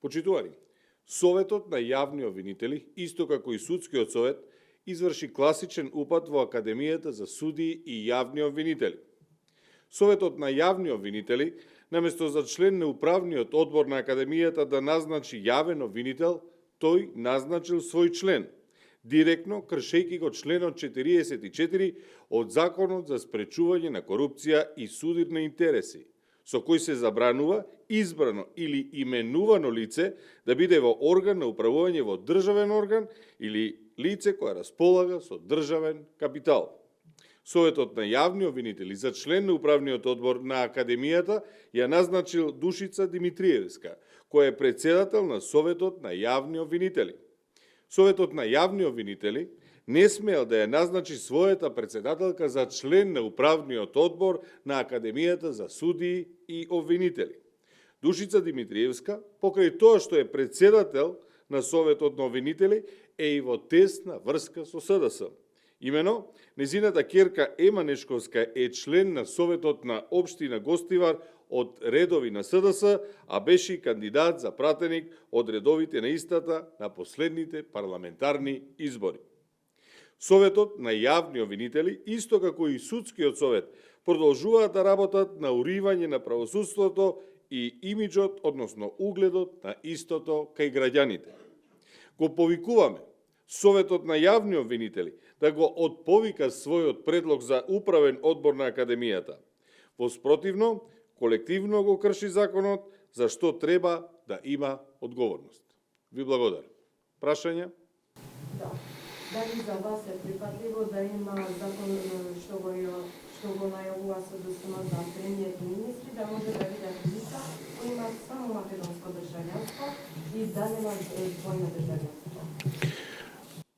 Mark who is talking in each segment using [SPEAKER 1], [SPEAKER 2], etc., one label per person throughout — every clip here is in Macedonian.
[SPEAKER 1] Почитувани, Советот на јавни обвинители, исто како и Судскиот совет, изврши класичен упат во Академијата за судии и јавни обвинители. Советот на јавни обвинители, наместо за член на управниот одбор на Академијата да назначи јавен обвинител, тој назначил свој член, директно кршејќи го членот 44 од Законот за спречување на корупција и судир на интереси, со кој се забранува избрано или именувано лице да биде во орган на управување во државен орган или лице која располага со државен капитал. Советот на јавни обвинители за член на управниот одбор на Академијата ја назначил Душица Димитриевска, која е председател на Советот на јавни обвинители. Советот на јавни обвинители не смеел да ја назначи својата председателка за член на управниот одбор на Академијата за судии и обвинители. Душица Димитриевска, покрај тоа што е председател на Советот на обвинители, е и во тесна врска со СДС. Имено, незината ќерка Ема Нешковска е член на Советот на општина Гостивар од редови на СДС, а беше и кандидат за пратеник од редовите на истата на последните парламентарни избори. Советот на јавни обвинители, исто како и Судскиот совет, продолжуваат да работат на уривање на правосудството и имиджот, односно угледот на истото кај граѓаните. Го повикуваме Советот на јавни обвинители да го отповика својот предлог за управен одбор на Академијата. Во спротивно, колективно го крши законот, за што треба да има одговорност. Ви благодарам. Прашања?
[SPEAKER 2] Да. Дали за вас е припатливо да има закон што го најавува СДСМ за премиер-министри, да може да бидат лица кои имаат само македонско државјанство и да немаат двојно државјанство?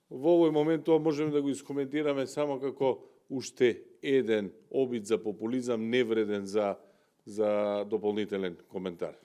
[SPEAKER 1] Во овој момент тоа можеме да го искоментираме само како уште еден обид за популизам, невреден за дополнителен коментар.